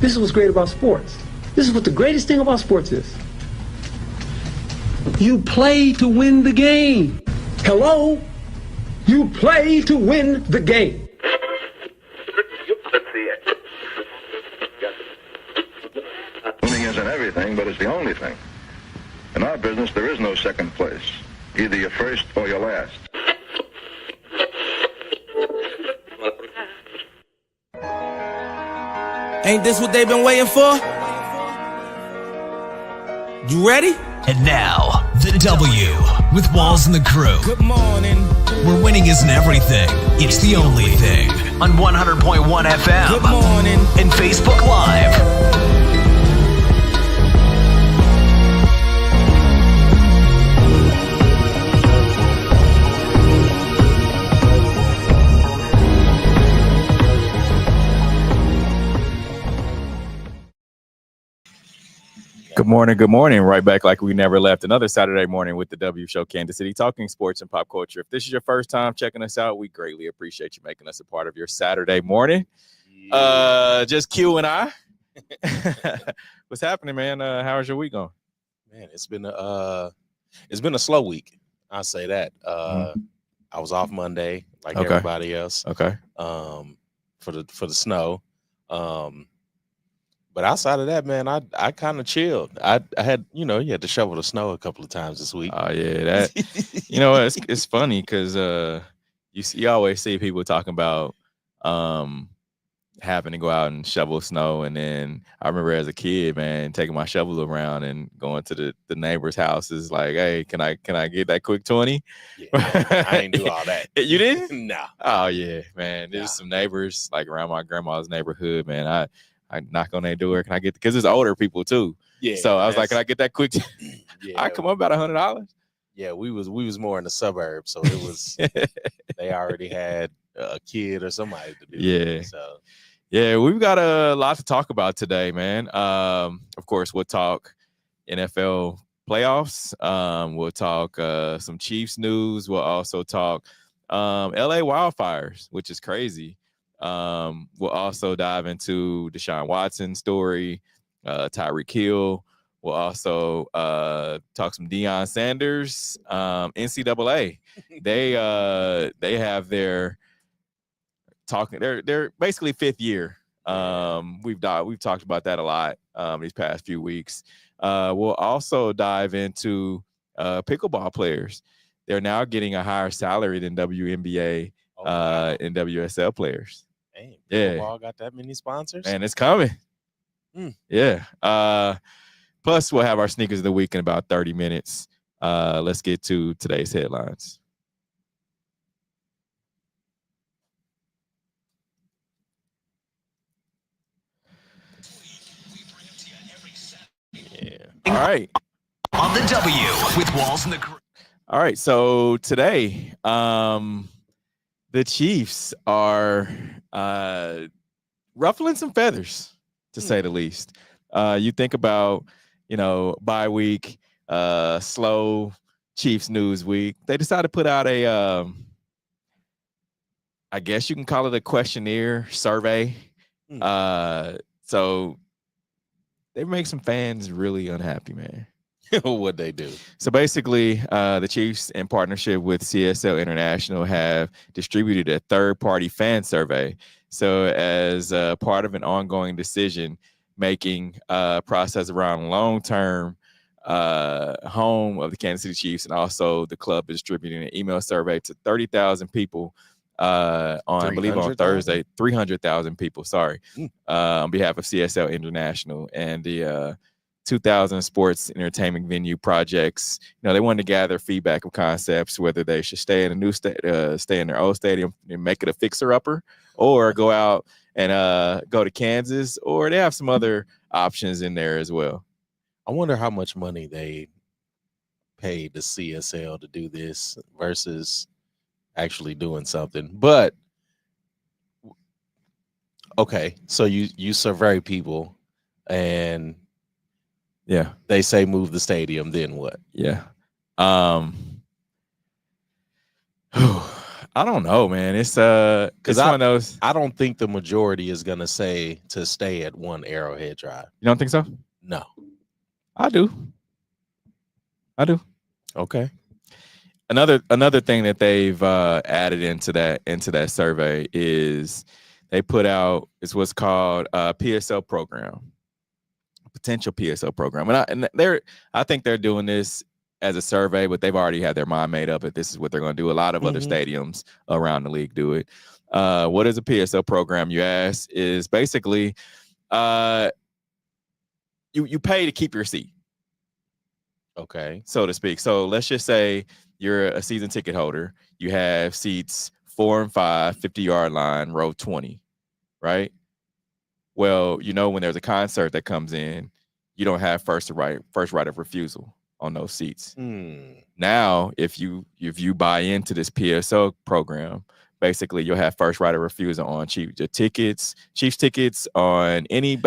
This is what's great about sports. This is what the greatest thing about sports is. You play to win the game. Hello? You play to win the game. Winning isn't everything, but it's the only thing. In our business, there is no second place. Either you're first or you're last. Ain't this what they've been waiting for? You ready? And now, the W with Walls and the crew. Good morning. Where winning isn't everything, it's the only thing. On 100.1 FM. Good morning. And Facebook Live. Good morning. Good morning. Right back like we never left. Another Saturday morning with the W Show, Kansas City, talking sports and pop culture. If this is your first time checking us out, we greatly appreciate you making us a part of your Saturday morning. Yeah. Just Q and I. What's happening, man? How's your week going? Man, it's been a slow week. I'll say that. I was off Monday, like everybody else. Okay. For the snow. But outside of that, man, I kind of chilled. I had, you had to shovel the snow a couple of times this week. Oh yeah, that it's funny because you always see people talking about having to go out and shovel snow, and then I remember as a kid, man, taking my shovel around and going to the neighbor's houses, like, hey, can I get that quick 20? Yeah, I ain't do all that. You didn't? No. Oh yeah, man. There's some neighbors like around my grandma's neighborhood, man. I knock on their door. Can I get, because it's older people too. Yeah. So I was like, can I get that quick? Yeah. I come up about $100. Yeah, we was more in the suburbs, so it was they already had a kid or somebody to do. Yeah. It, so yeah, we've got a lot to talk about today, man. Of course, we'll talk NFL playoffs. We'll talk some Chiefs news. We'll also talk LA wildfires, which is crazy. We'll also dive into Deshaun Watson's story, Tyreek Hill. We'll also talk some Deion Sanders, NCAA. They have their talking. They're basically fifth year. We've talked about that a lot these past few weeks. We'll also dive into pickleball players. They're now getting a higher salary than WNBA and WSL players. Dang, yeah, pickleball got that many sponsors, and it's coming. Yeah. Plus, we'll have our sneakers of the week in about 30 minutes. Let's get to today's headlines. Yeah. All right. On the W with Walls and the crew. All right. So today, the Chiefs are ruffling some feathers, to say the least. You think about, bye week, slow Chiefs news week. They decided to put out a, I guess you can call it a questionnaire survey. So they make some fans really unhappy, man. What'd they do? So basically, the Chiefs, in partnership with CSL International, have distributed a third-party fan survey. So as part of an ongoing decision-making process around long-term home of the Kansas City Chiefs, and also the club is distributing an email survey to 30,000 people I believe on Thursday, 300,000 people, on behalf of CSL International and the 2000 sports entertainment venue projects. They wanted to gather feedback of concepts, whether they should stay in a new stay in their old stadium and make it a fixer-upper, or go out and go to Kansas, or they have some other options in there as well. I wonder how much money they paid the CSL to do this versus actually doing something. But okay, so you survey people and yeah, they say move the stadium, then what? Yeah. I don't know, man. It's one of those. I don't think the majority is gonna say to stay at one Arrowhead Drive. You don't think so? No. I do. Okay. Another thing that they've added into that survey is they put out is what's called a PSL program, potential PSL program, I think they're doing this as a survey, but they've already had their mind made up that this is what they're going to do. A lot of other stadiums around the league do it. What is a PSL program, you ask? Is basically you pay to keep your seat. Okay. So to speak. So let's just say you're a season ticket holder. You have seats 4 and 5, 50-yard line, row 20, right? Well, when there's a concert that comes in, you don't have first right of refusal on those seats. Now, if you buy into this PSO program, basically you'll have first right of refusal on Chiefs tickets, on any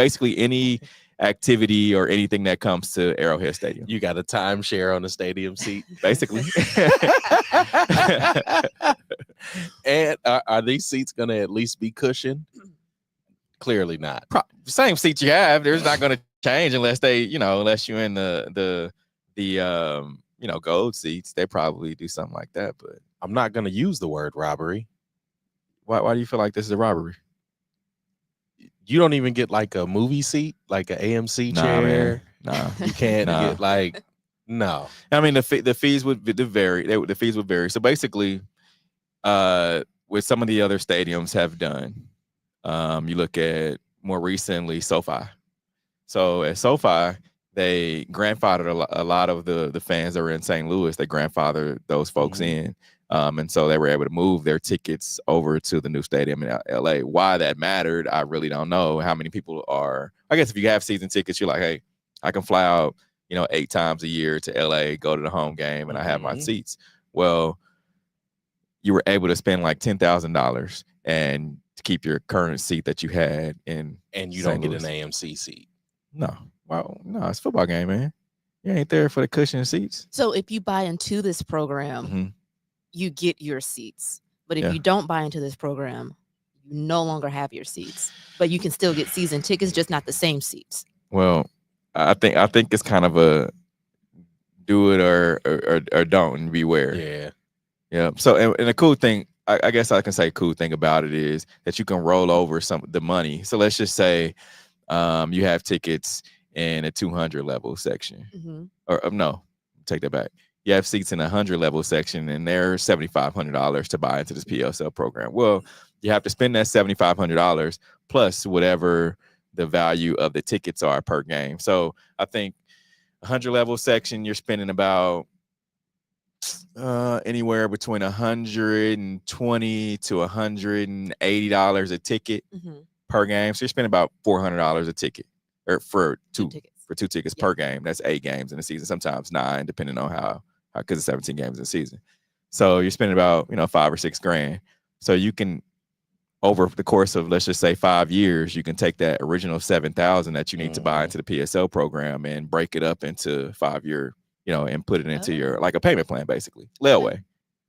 activity or anything that comes to Arrowhead Stadium. You got a timeshare on the stadium seat, basically. And are these seats going to at least be cushioned? Clearly not. The same seats you have, there's not going to change unless unless you're in the gold seats. They probably do something like that, but I'm not going to use the word robbery. Why do you feel like this is a robbery? You don't even get like a movie seat, like an AMC chair. Nah, you can't get like no. I mean, the fees would vary. The fees would vary. So basically, what some of the other stadiums have done, you look at more recently SoFi. So at SoFi, they grandfathered a lot of the fans that were in St. Louis. They grandfathered those folks in. And so they were able to move their tickets over to the new stadium in LA. Why that mattered, I really don't know. How many people are, I guess if you have season tickets, you're like, hey, I can fly out, 8 times a year to LA, go to the home game, and I have my seats. Well, you were able to spend like $10,000 and to keep your current seat that you had in and you St. don't Louis. get an AMC seat. No. Well, no, it's a football game, man. You ain't there for the cushion seats. So if you buy into this program, you get your seats. But if you don't buy into this program, you no longer have your seats. But you can still get season tickets, just not the same seats. Well, I think it's kind of a do it or don't and beware. Yeah. Yeah. So and the cool thing, I guess I can say cool thing about it is that you can roll over some of the money. So let's just say you have tickets in a 200 level section. Or no, take that back. You have seats in a 100 level section, and they're $7,500 to buy into this PSL program. Well, you have to spend that $7,500 plus whatever the value of the tickets are per game. So I think 100 level section, you're spending about anywhere between $120 to $180 a ticket per game. So you're spending about $400 a ticket, or for two tickets per game. That's 8 games in the season, sometimes 9, depending on how because it's 17 games in the season. So you're spending about $5 or $6 grand. So you can, over the course of, let's just say 5 years, you can take that original $7,000 that you need to buy into the PSL program and break it up into 5-year, and put it into your, like a payment plan, basically layaway.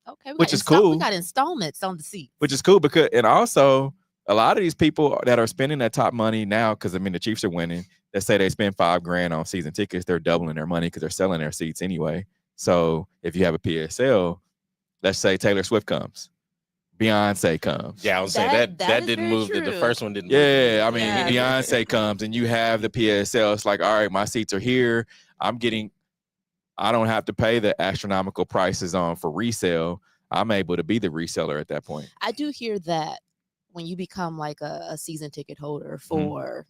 Okay, which is cool. We got installments on the seat, which is cool because, and also a lot of these people that are spending that top money now, because the Chiefs are winning. Let's say they spend $5 grand on season tickets, they're doubling their money because they're selling their seats anyway. So if you have a PSL, let's say Taylor Swift comes, Beyonce comes. Yeah, I was saying that didn't move. The first one didn't move. Yeah, I mean, Beyonce comes and you have the PSL. It's like, all right, my seats are here. I don't have to pay the astronomical prices for resale. I'm able to be the reseller at that point. I do hear that when you become like a season ticket holder for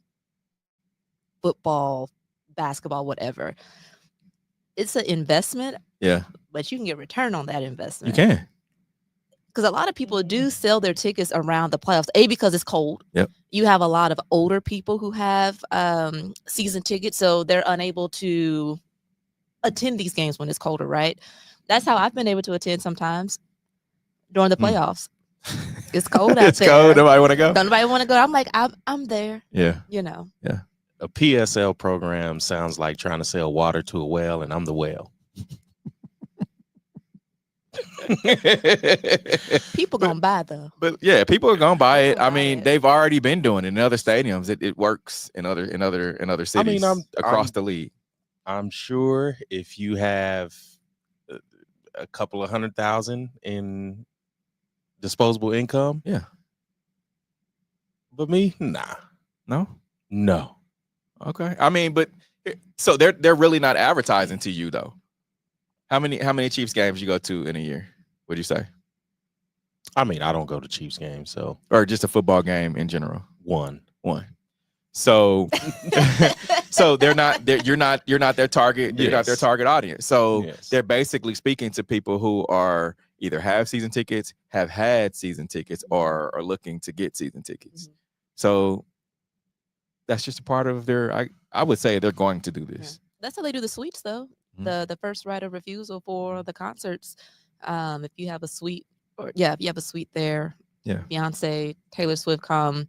football, basketball, whatever, it's an investment. Yeah. But you can get return on that investment. You can. Because a lot of people do sell their tickets around the playoffs. Because it's cold. Yep. You have a lot of older people who have season tickets, so they're unable to attend these games when it's colder, right? That's how I've been able to attend sometimes during the playoffs. It's cold out there. It's cold. Nobody want to go. Nobody want to go. I'm like, I'm there. Yeah. Yeah. A PSL program sounds like trying to sell water to a well, and I'm the well. People gonna buy though. But yeah, people are gonna buy it. People I buy mean, it. they've already been doing it in other stadiums. It works in other cities across the league. I'm sure if you have a couple of 100,000 in disposable income, Yeah. But me, nah, no. Okay. I mean, but so they're really not advertising to you though. How many Chiefs games you go to in a year? What'd you say? I mean, I don't go to Chiefs games, so Or just a football game in general? One. So so you're not their target, you're not their target audience. So they're basically speaking to people who are either have season tickets, have had season tickets, or are looking to get season tickets. Mm-hmm. So that's just a part of their I would say they're going to do this. Yeah. That's how they do the suites though. Mm-hmm. The first right of refusal for the concerts. If you have a suite if you have a suite there, Beyonce, Taylor Swift come.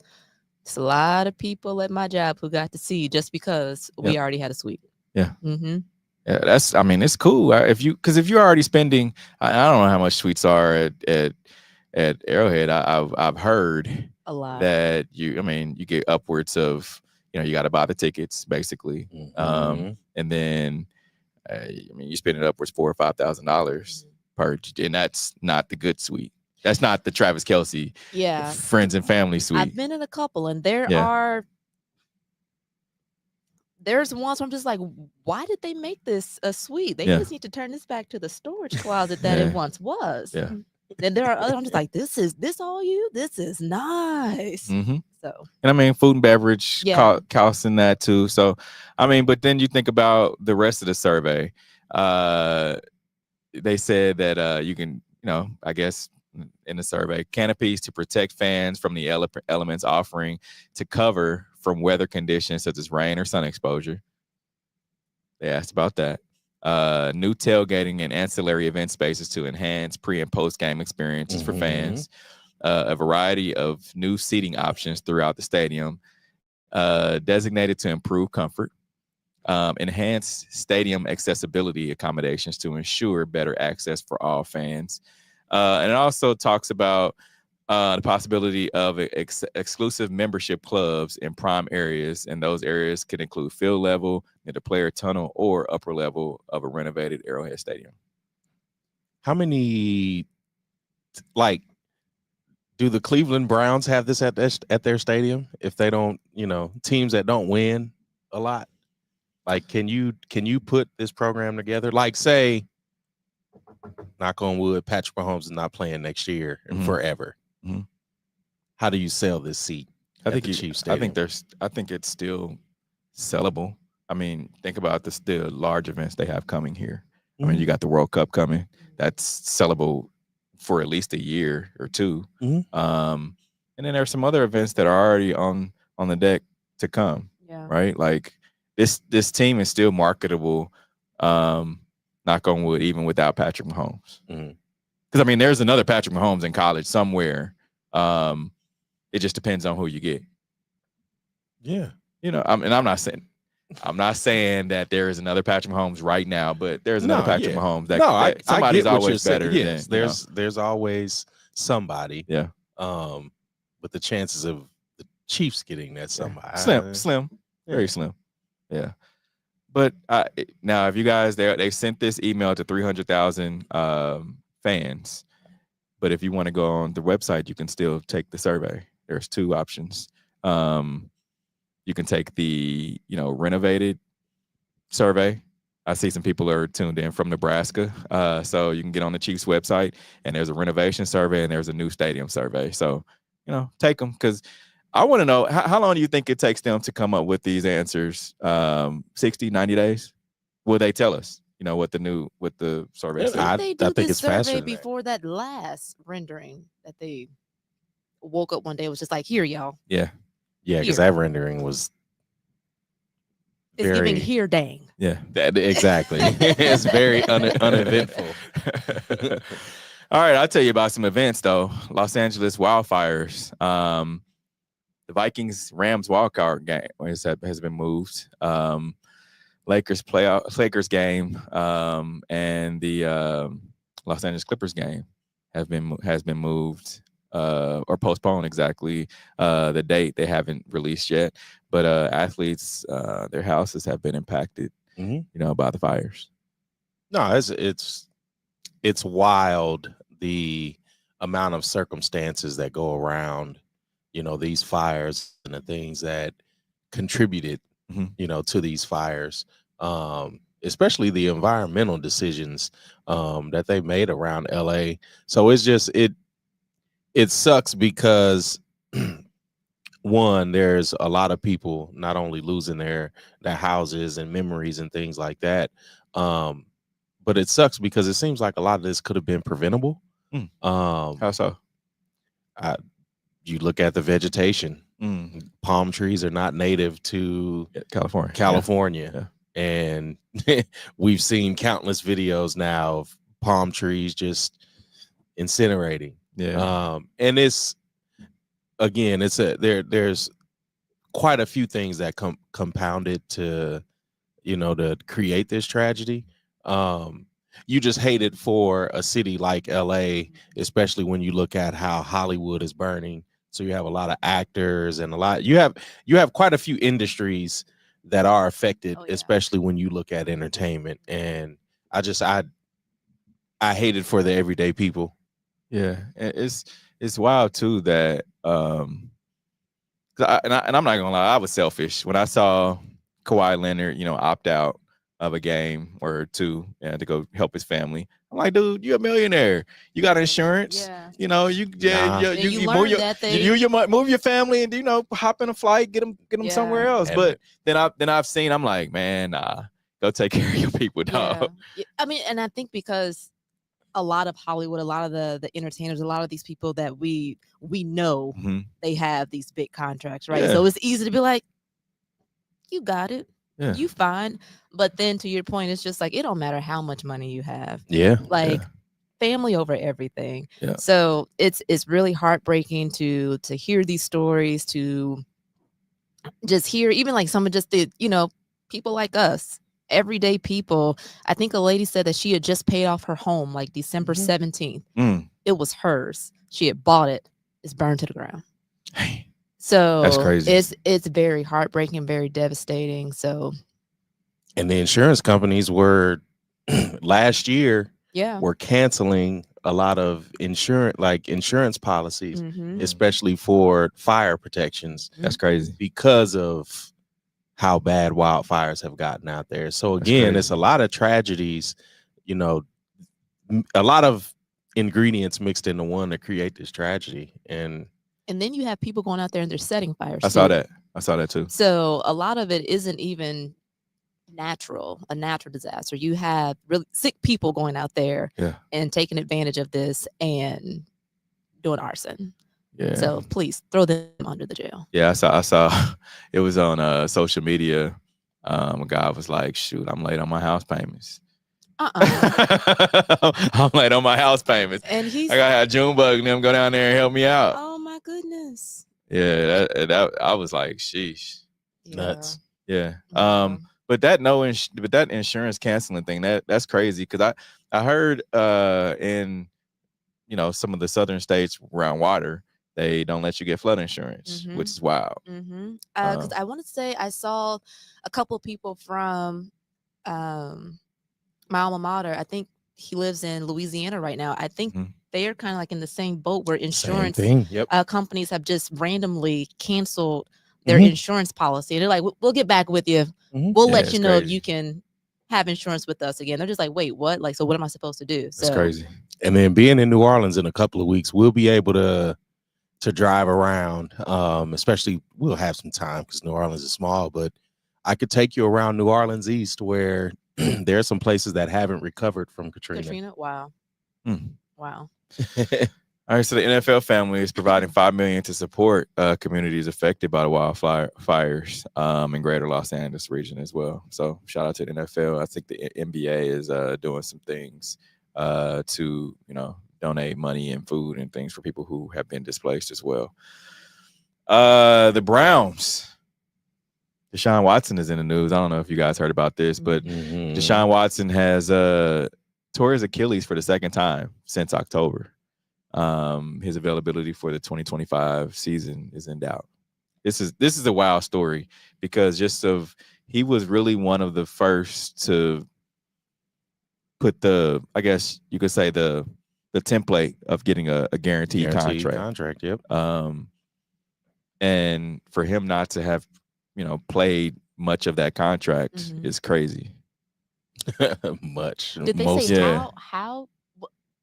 There's a lot of people at my job who got to see just because we already had a suite. Yeah. Mm-hmm. Yeah, it's cool. If you're already spending, I don't know how much suites are at Arrowhead. I've heard a lot that you get upwards of, you got to buy the tickets basically. Mm-hmm. And then you're spending upwards $4,000 or $5,000 per, and that's not the good suite. That's not the Travis Kelce friends and family suite. I've been in a couple, and there's ones where I'm just like, why did they make this a suite? They just need to turn this back to the storage closet that it once was. Yeah. Then there are others, I'm just like, this all you? This is nice. Mm-hmm. So, and food and beverage costs in that too. So, but then you think about the rest of the survey. They said that you can, I guess in the survey, canopies to protect fans from the elements, offering to cover from weather conditions such as rain or sun exposure. They asked about that. New tailgating and ancillary event spaces to enhance pre- and post-game experiences for fans. A variety of new seating options throughout the stadium, designated to improve comfort. Enhanced stadium accessibility accommodations to ensure better access for all fans. And it also talks about the possibility of exclusive membership clubs in prime areas, and those areas could include field level, near the player tunnel, or upper level of a renovated Arrowhead Stadium. How many, do the Cleveland Browns have this at their stadium? If they don't, teams that don't win a lot, can you put this program together? Say, knock on wood, Patrick Mahomes is not playing next year and forever. Mm-hmm. How do you sell this seat? I think it's still sellable. Think about the large events they have coming here. Mm-hmm. You got the World Cup coming. That's sellable for at least a year or two. Mm-hmm. And then there's some other events that are already on the deck to come. Yeah. Right? This team is still marketable. Knock on wood, even without Patrick Mahomes. Because there's another Patrick Mahomes in college somewhere. It just depends on who you get. Yeah. I'm not saying that there is another Patrick Mahomes right now, but there's another Patrick Mahomes that somebody's always better. Yes, there's always somebody. Yeah. But the chances of the Chiefs getting that somebody slim, very slim. Yeah. But now, if you guys, they sent this email to 300,000 fans. But if you want to go on the website, you can still take the survey. There's two options. You can take the renovated survey. I see some people are tuned in from Nebraska, so you can get on the Chiefs website, and there's a renovation survey and there's a new stadium survey. So take them, because I want to know how long do you think it takes them to come up with these answers? 60, 90 days? Will they tell us, what the survey says? I think it's survey faster than before that last rendering that they woke up one day. It was just like, here, y'all. Yeah. Yeah, because that rendering was it's giving here dang. Yeah. Exactly. It's very uneventful. All right, I'll tell you about some events, though. Los Angeles wildfires. The Vikings-Rams wildcard game has been moved. Lakers game, and the Los Angeles Clippers game has been moved or postponed. Exactly the date they haven't released yet, but athletes their houses have been impacted, by the fires. No, it's wild the amount of circumstances that go around, these fires and the things that contributed, to these fires, especially the environmental decisions that they made around LA. So it's just it sucks because one, there's a lot of people not only losing their houses and memories and things like that, but it sucks because it seems like a lot of this could have been preventable. How so? You look at the vegetation. Palm trees are not native to California. Yeah. And we've seen countless videos now of palm trees just incinerating. And it's there's quite a few things that compounded to to create this tragedy. You just hate it for a city like LA, especially when you look at how Hollywood is burning. So you have a lot of actors and you have quite a few industries that are affected, especially when you look at entertainment. And I hate it for the everyday people. Yeah, it's wild too that and I'm not gonna lie, I was selfish when I saw Kawhi Leonard, opt out of a game or two to go help his family. I'm like, dude, you're a millionaire. You got insurance. You move your family and hop in a flight, get them somewhere else. But then I've seen, I'm like, man, nah, go take care of your people, dog. Yeah. I mean, and I think because a lot of Hollywood, a lot of the entertainers, a lot of these people that we know, they have these big contracts, right? So it's easy to be like, you got it. Yeah. You fine. But then to your point, it's just like, it don't matter how much money you have. Family over everything. Yeah. So it's really heartbreaking to hear these stories, to just hear even like some of just the, people like us, everyday people. I think a lady said that she had just paid off her home like December 17th. It was hers. She had bought it. It's burned to the ground. Hey. So that's crazy. It's very heartbreaking, very devastating. So, and the insurance companies were last year were canceling a lot of insurance policies, especially for fire protections. That's crazy because of how bad wildfires have gotten out there. So again, it's a lot of tragedies, a lot of ingredients mixed into one to create this tragedy. And then you have people going out there and they're setting fires. I saw that too. So a lot of it isn't even a natural disaster. You have really sick people going out there and taking advantage of this and doing arson. Yeah. So please throw them under the jail. Yeah, I saw it was on social media. A guy was like, shoot, I'm late on my house payments. I'm late on my house payments. And I gotta have Junebug and them go down there and help me out. Oh my goodness. Yeah, that I was like, sheesh. Nuts. Yeah. But that insurance canceling thing, that's crazy. Cause I heard in some of the southern states around water, they don't let you get flood insurance, which is wild. Because I want to say I saw a couple of people from my alma mater. I think he lives in Louisiana right now. I think they are kind of like in the same boat where insurance companies have just randomly canceled their insurance policy. And they're like, we'll get back with you. We'll let you know if you can have insurance with us again. They're just like, wait, what? Like, so what am I supposed to do? That's crazy. And then being in New Orleans in a couple of weeks, we'll be able to drive around. Especially we'll have some time because New Orleans is small, but I could take you around New Orleans East where there are some places that haven't recovered from Katrina. Wow. Wow. All right, so the NFL family is providing $5 million to support communities affected by the wildfires in Greater Los Angeles region as well. So shout out to the NFL. I think the NBA is doing some things to donate money and food and things for people who have been displaced as well. The Browns. Deshaun Watson is in the news. I don't know if you guys heard about this, but Deshaun Watson has tore his Achilles for the second time since October. His availability for the 2025 season is in doubt. This is a wild story because he was really one of the first to put I guess you could say the template of getting a guaranteed contract. Yep. And for him not to have, played much of that contract is crazy. Much. Did they say how?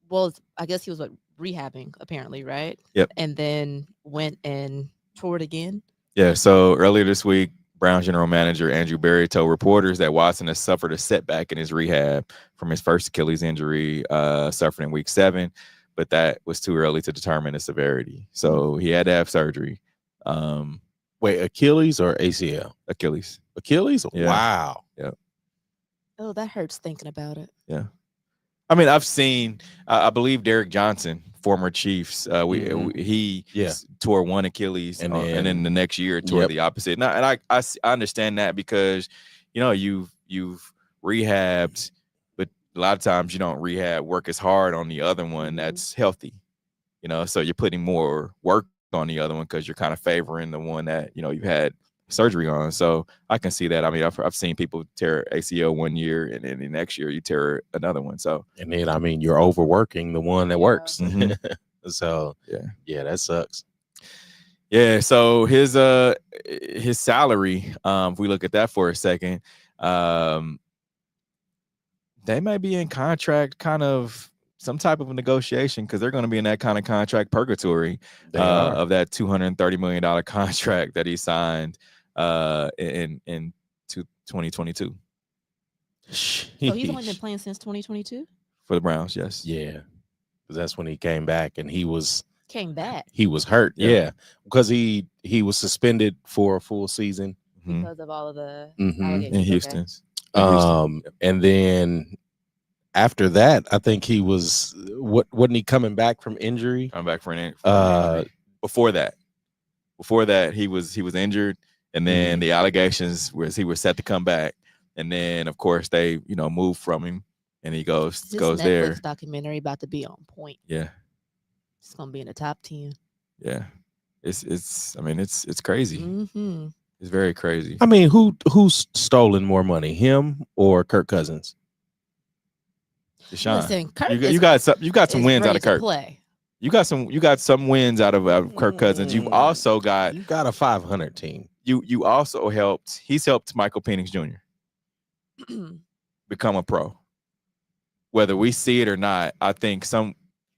Well, I guess he was rehabbing apparently, right? Yep. And then went and toured again. Yeah. So earlier this week, Browns general manager Andrew Berry told reporters that Watson has suffered a setback in his rehab from his first Achilles injury suffered in week 7, but that was too early to determine the severity. So he had to have surgery. Wait, Achilles or ACL? Achilles. Yeah. Wow. Yeah. Oh, that hurts thinking about it. Yeah. I mean, I've seen, I believe Derek Johnson, former Chiefs, he tore one Achilles and then the next year tore the opposite. Now, and I understand that because, you've rehabbed, but a lot of times you don't work as hard on the other one that's healthy, so you're putting more work on the other one because you're kind of favoring the one that, you had surgery on. So I can see that. I mean, I've seen people tear ACL one year and then the next year you tear another one. So, and then, you're overworking the one that works. Mm-hmm. So yeah, that sucks. Yeah. So his salary, if we look at that for a second, they might be in contract kind of some type of a negotiation because they're going to be in that kind of contract purgatory of that $230 million contract that he signed in 2022. So he's only been playing since 2022 for the Browns. Yes. Yeah, because that's when he came back and he was hurt. Yeah, because he was suspended for a full season because of all of the allegations in Houston. And then after that, I think he was wasn't he coming back from injury? Coming back from injury. Before that, he was injured, and then the allegations was he was set to come back, and then of course they moved from him, and he goes Netflix there. Documentary about to be on point. Yeah, it's gonna be in the top 10. Yeah, it's crazy. Mm-hmm. It's very crazy. I mean, who's stolen more money, him or Kirk Cousins? Deshaun. Listen, Kirk you got some wins out of Kirk. Play. You got some wins out of Kirk Cousins. You've also got a 500 team. You also he's helped Michael Penix Jr. become a pro. Whether we see it or not, I think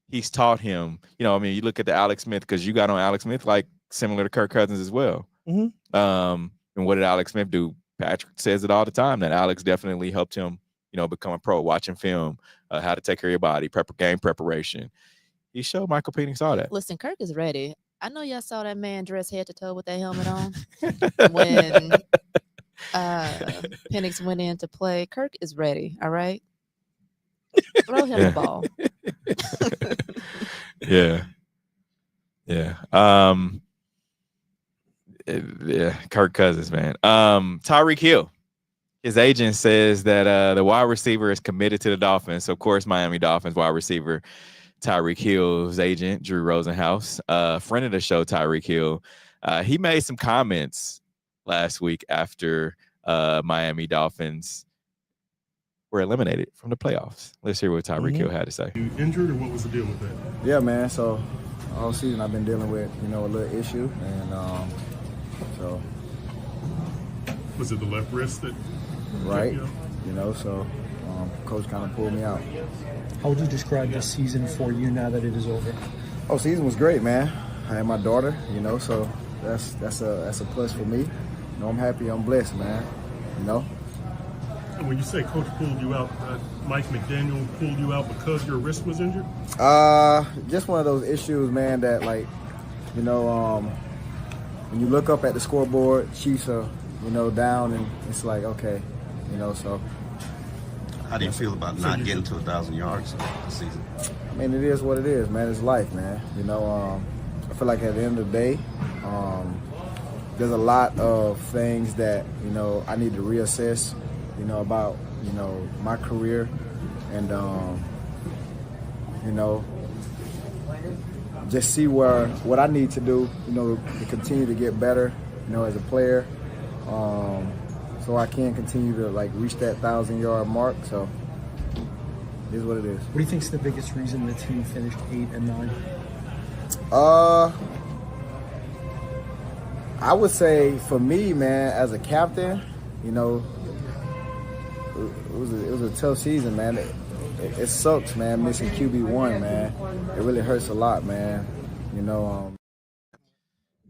he's taught him, you look at the Alex Smith, because you got on Alex Smith like similar to Kirk Cousins as well. Mm-hmm. And what did Alex Smith do? Patrick says it all the time that Alex definitely helped him, become a pro, watching film, how to take care of your body, game preparation. He showed Michael Penix all that. Listen, Kirk is ready. I know y'all saw that man dress head to toe with that helmet on when Penix went in to play. Kirk is ready. All right. Throw him the ball. Yeah. Kirk Cousins, man. Tyreek Hill. His agent says that the wide receiver is committed to the Dolphins. So, of course, Miami Dolphins wide receiver Tyreek Hill's agent, Drew Rosenhaus, friend of the show, Tyreek Hill, he made some comments last week after Miami Dolphins were eliminated from the playoffs. Let's hear what Tyreek Hill had to say. You injured, or what was the deal with that? Yeah, man. So all season I've been dealing with, a little issue, and so. Was it the left wrist that? Right. So coach kind of pulled me out. How would you describe this season for you now that it is over? Oh, season was great, man. I had my daughter, so that's a plus for me. I'm happy, I'm blessed, man. And when you say coach pulled you out, Mike McDaniel pulled you out because your wrist was injured? Just one of those issues, man, that when you look up at the scoreboard, Chiefs are, down, and it's like, okay, so. How do you feel about not getting to 1,000 yards this season? I mean, it is what it is, man. It's life, man. I feel like at the end of the day, there's a lot of things that, I need to reassess, about, my career and just see what I need to do, to continue to get better, as a player, so I can continue to reach that 1,000-yard mark. So it is what it is. What do you think is the biggest reason the team finished 8 and 9? I would say for me, man, as a captain, it was a tough season, man. It sucks, man, missing QB1, man. It really hurts a lot, man. Now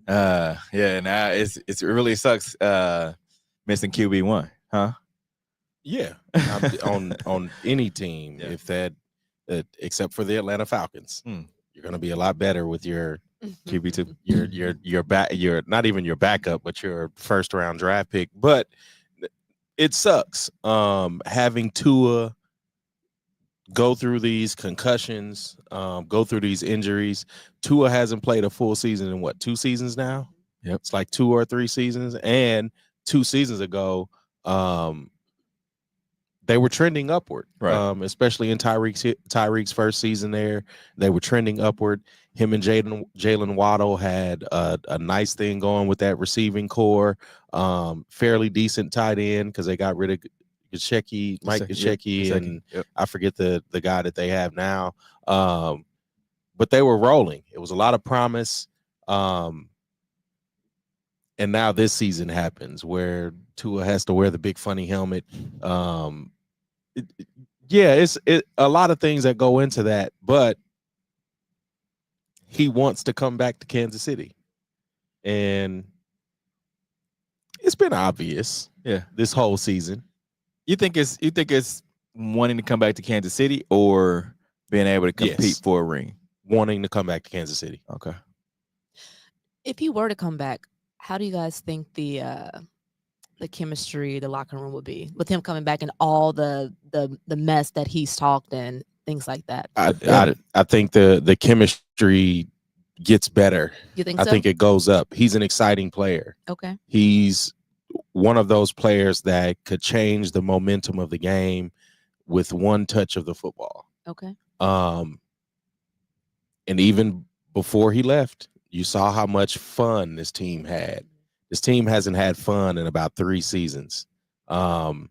it really sucks missing QB1, huh? Yeah, on any team, if that, except for the Atlanta Falcons, you're going to be a lot better with your QB2, your not even your backup, but your first round draft pick. But it sucks having Tua go through these concussions, go through these injuries. Tua hasn't played a full season in 2 seasons now? Yep. It's like 2 or 3 seasons. And 2 seasons ago, they were trending upward, right? Especially in Tyreek's first season there. They were trending upward. Him and Jalen Waddle had a nice thing going with that receiving core. Fairly decent tight end because they got rid of Mike Gesicki, and I forget the guy that they have now. But they were rolling. It was a lot of promise. And now this season happens where Tua has to wear the big funny helmet. It's a lot of things that go into that, but he wants to come back to Kansas City. And it's been obvious this whole season. You think it's wanting to come back to Kansas City or being able to compete for a ring? Wanting to come back to Kansas City. Okay. If he were to come back, how do you guys think the chemistry, the locker room would be with him coming back and all the mess that he's talked and things like that? I think the chemistry gets better. You think so? I think it goes up. He's an exciting player. Okay. He's one of those players that could change the momentum of the game with one touch of the football. Okay. And even before he left, you saw how much fun this team had. This team hasn't had fun in about 3 seasons. And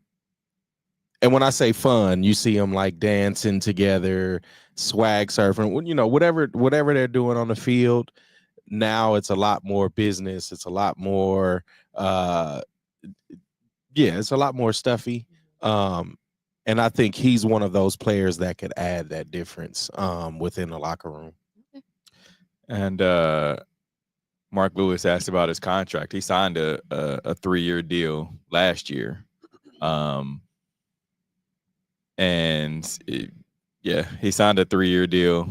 when I say fun, you see them dancing together, swag surfing, whatever they're doing on the field. Now it's a lot more business. It's a lot more, it's a lot more stuffy. And I think he's one of those players that could add that difference within the locker room. And Mark Lewis asked about his contract. He signed a 3-year deal last year. He signed a 3-year deal.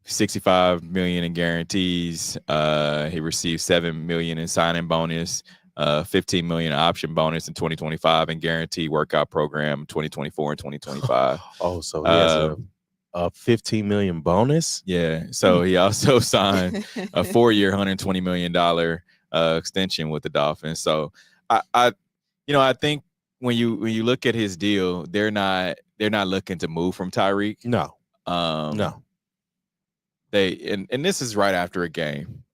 $65 million in guarantees. He received $7 million in signing bonus, $15 million option bonus in 2025, and guaranteed workout program 2024 and 2025. Oh, so he has a $15 million bonus. Yeah. So he also signed a 4-year, $120 million extension with the Dolphins. So I think when you look at his deal, they're not looking to move from Tyreek. No. No. And this is right after a game,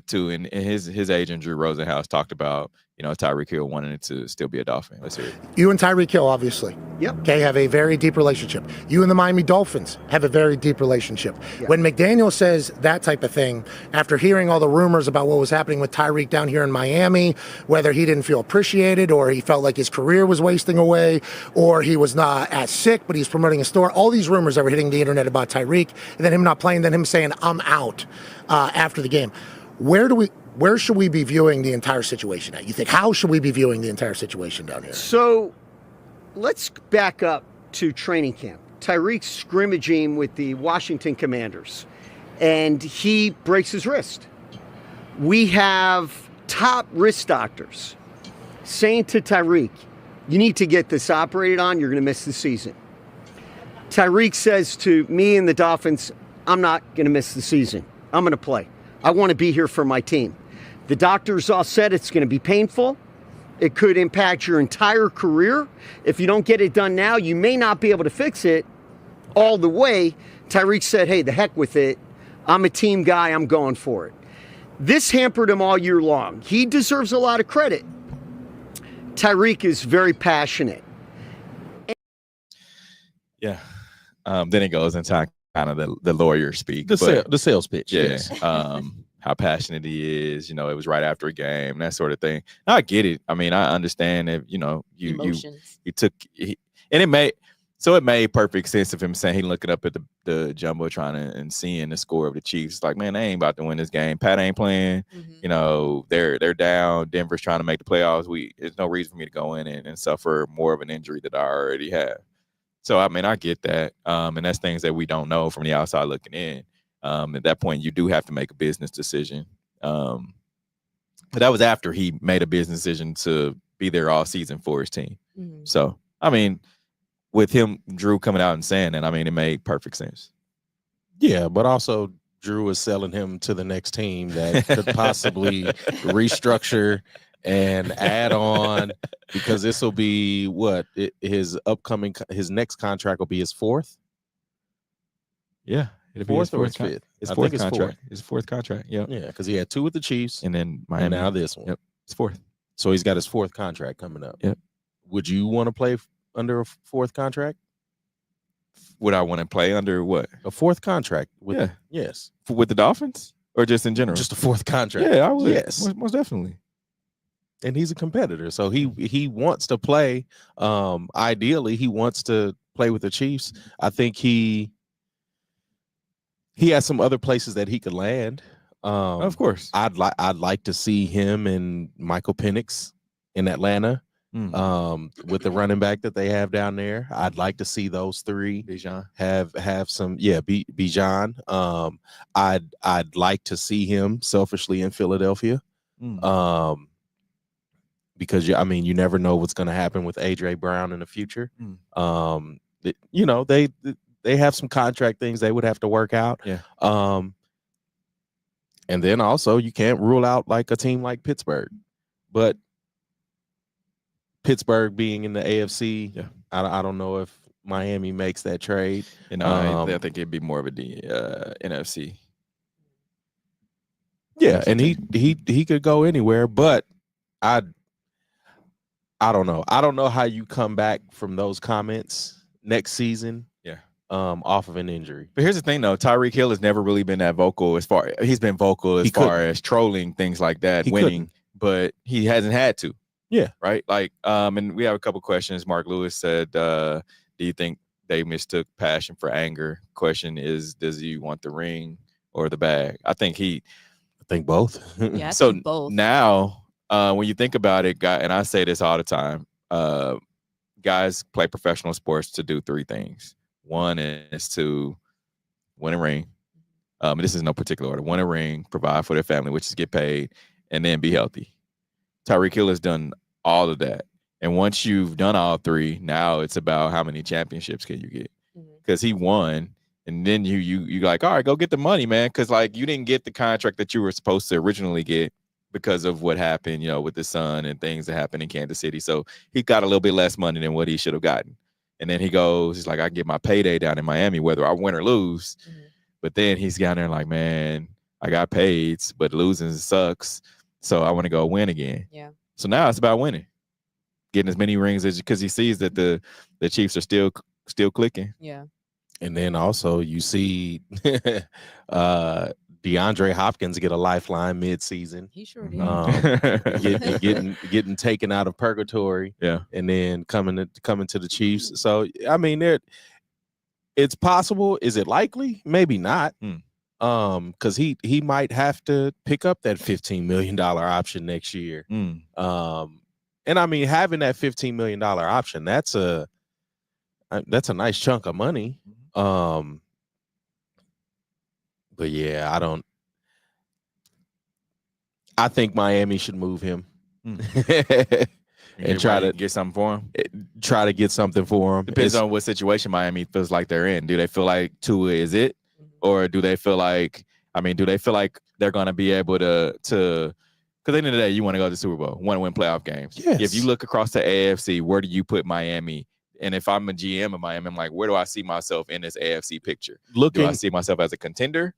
too. And his agent Drew Rosenhaus talked about Tyreek Hill wanting to still be a Dolphin. Let's hear it. You and Tyreek Hill, obviously. Yep. Okay, have a very deep relationship. You and the Miami Dolphins have a very deep relationship. Yep. When McDaniel says that type of thing, after hearing all the rumors about what was happening with Tyreek down here in Miami, whether he didn't feel appreciated or he felt like his career was wasting away or he was not as sick, but he's promoting a store, all these rumors that were hitting the internet about Tyreek, and then him not playing, then him saying, I'm out after the game. Where should we be viewing the entire situation at? You think, how should we be viewing the entire situation down here? So let's back up to training camp. Tyreek's scrimmaging with the Washington Commanders, and he breaks his wrist. We have top wrist doctors saying to Tyreek, you need to get this operated on, you're going to miss the season. Tyreek says to me and the Dolphins, I'm not going to miss the season. I'm going to play. I want to be here for my team. The doctors all said it's going to be painful. It could impact your entire career. If you don't get it done now, you may not be able to fix it all the way. Tyreek said, hey, the heck with it. I'm a team guy. I'm going for it. This hampered him all year long. He deserves a lot of credit. Tyreek is very passionate. Yeah. Then it goes into kind of the lawyer speak. The sales pitch. Yeah. Yes. How passionate he is. It was right after a game, that sort of thing. Now, I get it. I mean, I understand if, you took and it made perfect sense of him saying he looking up at the jumbotron and seeing the score of the Chiefs. It's like, man, they ain't about to win this game. Pat ain't playing. They're down. Denver's trying to make the playoffs. There's no reason for me to go in and suffer more of an injury that I already have. So, I mean, I get that. And that's things that we don't know from the outside looking in. At that point, you do have to make a business decision. But that was after he made a business decision to be there all season for his team. Mm-hmm. So, I mean, with him, Drew coming out and saying that, I mean, it made perfect sense. Yeah, but also Drew is selling him to the next team that could possibly restructure and add on, because this will be his next contract will be his fourth. Yeah, it'll be fourth his or his fifth. His I fourth think it's contract. fourth. His fourth contract. Yeah, yeah, because he had 2 with the Chiefs, and then Miami. And now this one. Yep, it's fourth. So he's got his 4th contract coming up. Yep. Would you want to play under a 4th contract? Would I want to play under what? A 4th contract? Yeah. Yes. With the Dolphins or just in general? Just a 4th contract. Yeah, I would. Yes, most definitely. And he's a competitor, so he wants to play. Ideally, he wants to play with the Chiefs. I think he has some other places that he could land. Of course, I'd like to see him and Michael Penix in Atlanta. With the running back that they have down there, I'd like to see those 3 Bijan have some. Yeah, Bijan. I'd like to see him selfishly in Philadelphia. Because you never know what's going to happen with A.J. Brown in the future. They have some contract things they would have to work out. Yeah. And then also you can't rule out like a team like Pittsburgh, but Pittsburgh being in the AFC, yeah. I don't know if Miami makes that trade. I think it'd be more of a NFC. Yeah, and he could go anywhere, but I don't know. I don't know how you come back from those comments next season. Yeah. Off of an injury. But here's the thing, though. Tyreek Hill has never really been that vocal he's been vocal as far as trolling things like that, winning, but he hasn't had to. Yeah. Right. Like, and we have a couple questions. Mark Lewis said, do you think they mistook passion for anger? Question is, does he want the ring or the bag? I think both. Yeah, I think both. Now, when you think about it, and I say this all the time, guys play professional sports to do 3 things. One is to win a ring. This is no particular order. Win a ring, provide for their family, which is get paid, and then be healthy. Tyreek Hill has done all of that. And once you've done all 3, now it's about how many championships can you get? Because he won. And then you like, all right, go get the money, man. Because like you didn't get the contract that you were supposed to originally get because of what happened, with the son and things that happened in Kansas City. So he got a little bit less money than what he should have gotten. And then he's like, I get my payday down in Miami, whether I win or lose. But then he's down there like, man, I got paid, but losing sucks. So I want to go win again. Yeah. So now it's about winning, getting as many rings because he sees that the Chiefs are still clicking. Yeah. And then also you see DeAndre Hopkins get a lifeline mid-season. He sure did. Getting taken out of purgatory. Yeah. And then coming to the Chiefs. So I mean, it's possible. Is it likely? Maybe not. Because he might have to pick up that $15 million option next year. And I mean, having that $15 million option, that's a nice chunk of money. But yeah, I think Miami should move him and try to get something for him. Try to get something for him. Depends on what situation Miami feels like they're in. Do they feel like Tua is it? Or do they feel like they're going to be able to Because at the end of the day, you want to go to the Super Bowl, want to win playoff games. Yes. If you look across the AFC, where do you put Miami? And if I'm a GM of Miami, I'm like, where do I see myself in this AFC picture? Do I see myself as a contender?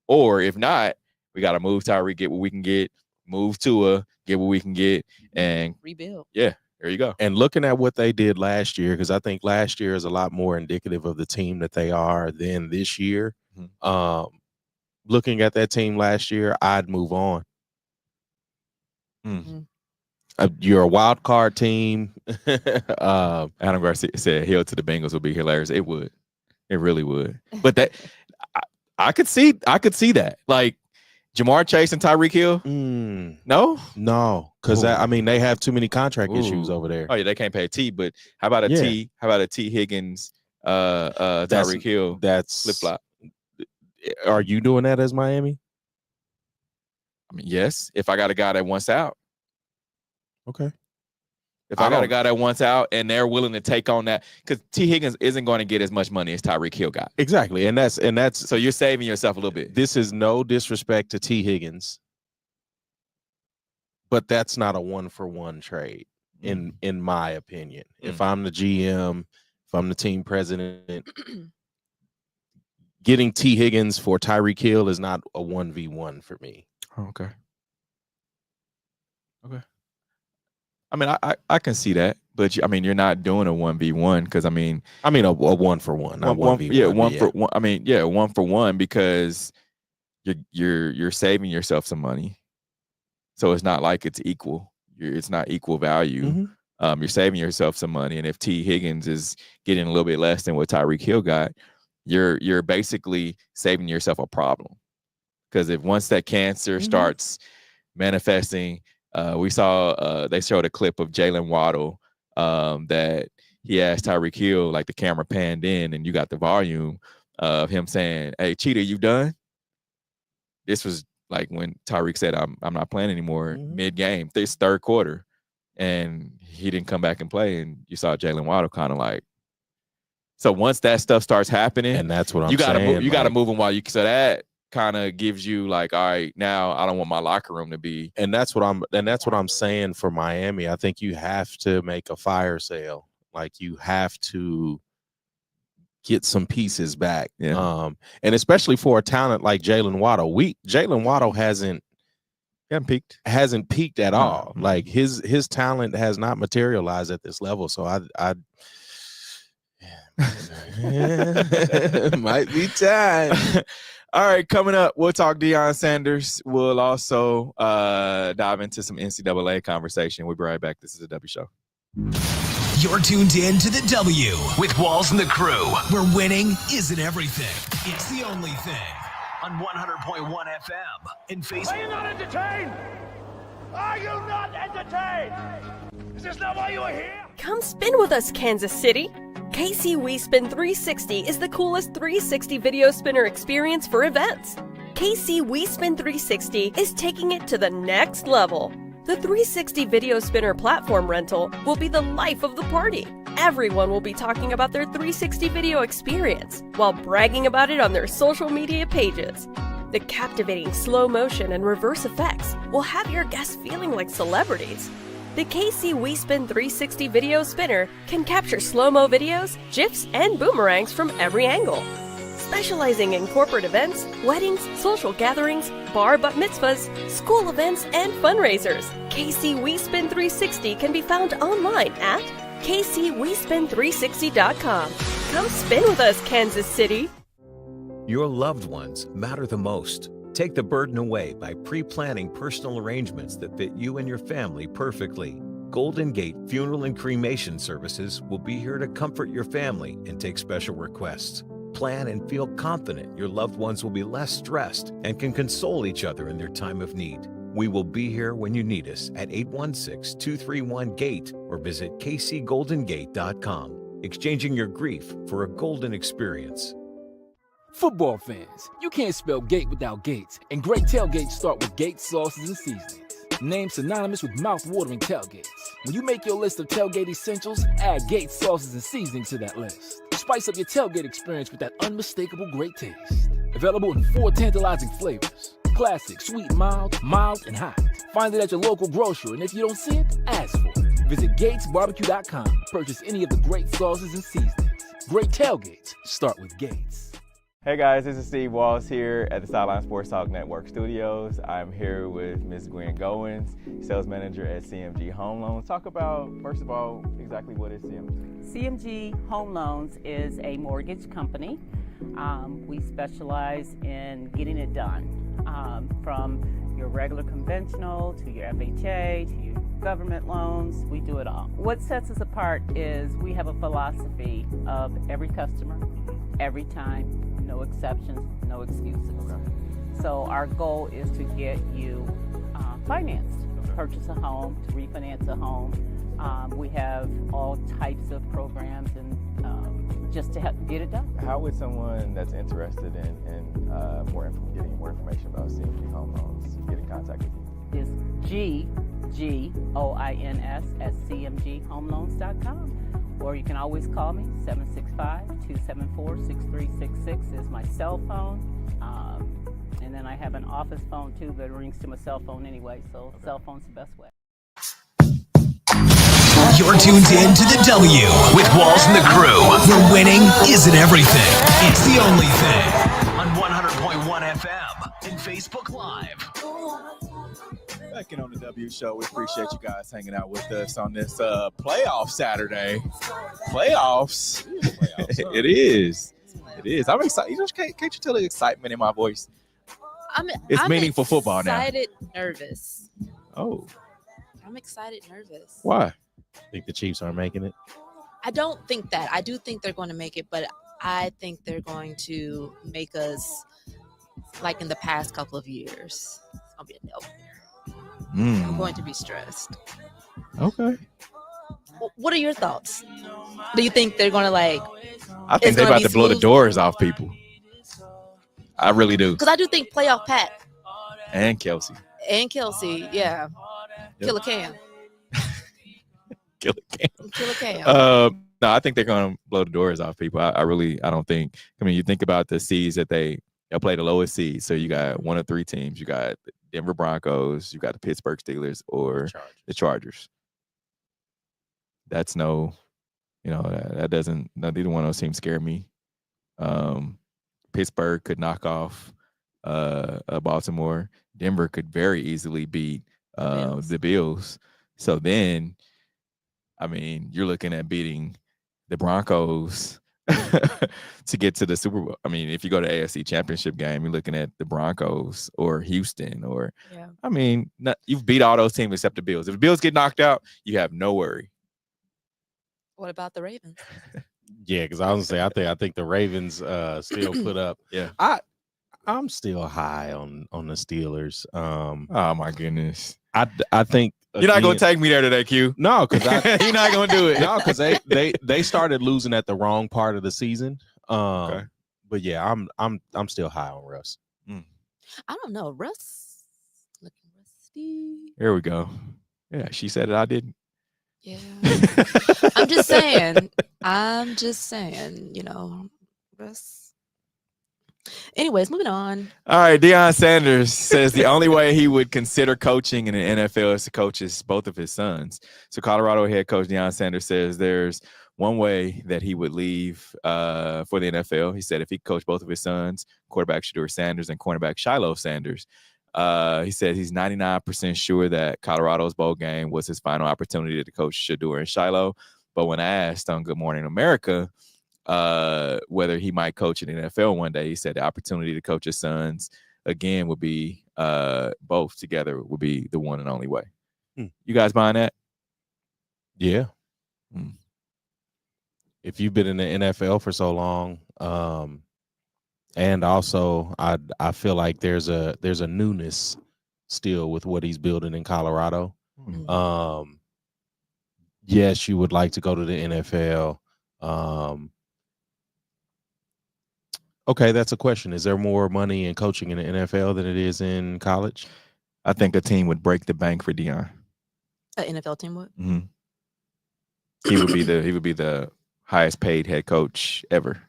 Or if not, we got to move Tyreek, get what we can get, move Tua, get what we can get, and rebuild. Yeah, there you go. And looking at what they did last year, because I think last year is a lot more indicative of the team that they are than this year. Mm-hmm. Looking at that team last year, I'd move on. You're a wild card team. Adam Garcia said Hill to the Bengals would be hilarious. It would. It really would. But that I could see that. Like Jamar Chase and Tyreek Hill. No, because I mean they have too many contract issues over there. Oh yeah, they can't pay T. But how about a T? How about a T Higgins, Tyreek Hill? That's flip flop. Are you doing that as Miami? I mean, yes. If I got a guy that wants out. Okay. If I got a guy that wants out and they're willing to take on that, because T Higgins isn't going to get as much money as Tyreek Hill got. Exactly, and that's so you're saving yourself a little bit. This is no disrespect to T Higgins, but that's not a 1-for-1 trade in my opinion. If I'm the GM, if I'm the team president, getting T Higgins for Tyreek Hill is not a 1v1 for me. Okay. I mean, I can see that, but I mean, you're not doing a 1v1 because I mean a 1-for-1, not 1v1. Yeah, 1-for-1. I mean, yeah, 1-for-1 because you're saving yourself some money, so it's not like it's equal. It's not equal value. You're saving yourself some money, and if T Higgins is getting a little bit less than what Tyreek Hill got, you're basically saving yourself a problem. Because if once that cancer starts manifesting. We saw they showed a clip of Jalen Waddle that he asked Tyreek Hill, like the camera panned in and you got the volume of him saying, "Hey, Cheetah, you done?" This was like when Tyreek said, I'm not playing anymore mid-game, this third quarter. And he didn't come back and play. And you saw Jalen Waddle kind of like. So once that stuff starts happening, and that's what I'm saying. You got to move him while you. So that kind of gives you like, all right, now I don't want my locker room to be. And that's what I'm saying for Miami. I think you have to make a fire sale. Like you have to get some pieces back. Yeah. And especially for a talent like Jalen Waddle. Jalen Waddle hasn't peaked at all. Like his talent has not materialized at this level. So I might be time. All right, coming up, we'll talk Deion Sanders. We'll also dive into some NCAA conversation. We'll be right back. This is the W Show. You're tuned in to the W with Walls and the crew, where winning isn't everything. It's the only thing. On 100.1 FM and Facebook. Are you not entertained? Are you not entertained? Is this not why you are here? Come spin with us, Kansas City. KC WeSpin 360 is the coolest 360 video spinner experience for events. KC WeSpin 360 is taking it to the next level. The 360 video spinner platform rental will be the life of the party. Everyone will be talking about their 360 video experience while bragging about it on their social media pages. The captivating slow motion and reverse effects will have your guests feeling like celebrities. The KC WeSpin 360 video spinner can capture slow-mo videos, GIFs, and boomerangs from every angle. Specializing in corporate events, weddings, social gatherings, bar bat mitzvahs, school events, and fundraisers, KC WeSpin 360 can be found online at kcwespin360.com. Come spin with us, Kansas City. Your loved ones matter the most. Take the burden away by pre-planning personal arrangements that fit you and your family perfectly. Golden Gate Funeral and Cremation Services will be here to comfort your family and take special requests. Plan and feel confident your loved ones will be less stressed and can console each other in their time of need. We will be here when you need us at 816-231-GATE or visit kcgoldengate.com. Exchanging your grief for a golden experience. Football fans, you can't spell gate without Gates, and great tailgates start with Gates sauces and seasonings. Named synonymous with mouth-watering tailgates. When you make your list of tailgate essentials, add Gates sauces and seasonings to that list. Spice up your tailgate experience with that unmistakable great taste. Available in 4 tantalizing flavors. classic, sweet, mild, and hot. Find it at your local grocery, and if you don't see it, ask for it. Visit GatesBarbecue.com to purchase any of the great sauces and seasonings. Great tailgates start with Gates. Hey guys, this is Steve Walls here at the Sideline Sports Talk Network Studios. I'm here with Ms. Gwen Goins, sales manager at CMG Home Loans. Talk about, first of all, exactly what is CMG? CMG Home Loans is a mortgage company. We specialize in getting it done, from your regular conventional to your FHA to your government loans. We do it all. What sets us apart is we have a philosophy of every customer, every time, no exceptions, no excuses. So our goal is to get you financed, to purchase a home, to refinance a home. We have all types of programs and just to help get it done. How would someone that's interested in getting more information about CMG Home Loans get in contact with you? Is GGOINS@cmghomeloans.com. Or you can always call me, 765-274-6366 is my cell phone. And then I have an office phone too, but it rings to my cell phone anyway, so cell phone's the best way. You're tuned in to the W with Walls and the Crew, where winning isn't everything. It's the only thing. On 100.1 FM and Facebook Live. Back in on the W Show, we appreciate you guys hanging out with us on this playoff Saturday. Playoffs. It is. It is. I'm excited. You know, can't you tell the excitement in my voice? It's meaningful football now. I'm excited, nervous. Oh. I'm excited, nervous. Why? Think the Chiefs aren't making it? I don't think that. I do think they're going to make it, but I think they're going to make us like in the past couple of years. It's going to be a no. I'm going to be stressed. Okay. What are your thoughts? Do you think they're going to I think they're about to blow the doors off people. I really do. Because I do think playoff Pat. And Kelsey. Yeah. Yep. Killer Cam. No, I think they're going to blow the doors off people. I don't think. I mean, you think about the seeds that they'll play the lowest seed. So you got one of three teams. You got the Denver Broncos, you got the Pittsburgh Steelers, or the Chargers. That's that doesn't. Neither one of those teams scare me. Pittsburgh could knock off Baltimore. Denver could very easily beat the Bills. So then, I mean, you're looking at beating the Broncos to get to the Super Bowl. I mean, if you go to AFC Championship game, you're looking at the Broncos or Houston I mean, you've beat all those teams except the Bills. If the Bills get knocked out, you have no worry. What about the Ravens? Yeah, because I was gonna say I think the Ravens still put up. Yeah, I'm still high on the Steelers. Oh my goodness, I think you're not gonna take me there today, Q. No, because you're not gonna do it. No, because they started losing at the wrong part of the season. Okay. But yeah, I'm still high on Russ. I don't know, Russ looking rusty. Here we go. Yeah, she said it. I didn't. Yeah. I'm just saying, Russ. Anyways, moving on. All right, Deion Sanders says the only way he would consider coaching in the NFL is to coach both of his sons. So Colorado head coach Deion Sanders says there's one way that he would leave for the NFL. He said if he coached both of his sons, quarterback Shedeur Sanders and cornerback Shiloh Sanders, he said he's 99% sure that Colorado's bowl game was his final opportunity to coach Shedeur and Shiloh. But when asked on Good Morning America whether he might coach in the NFL one day, he said the opportunity to coach his sons again would be both together would be the one and only way. You guys buying that? Yeah. If you've been in the NFL for so long, and also I feel like there's a newness still with what he's building in Colorado. Yes, you would like to go to the NFL. Okay, that's a question. Is there more money in coaching in the NFL than it is in college? I think a team would break the bank for Deion. An NFL team would? Mm-hmm. He would be the highest paid head coach ever.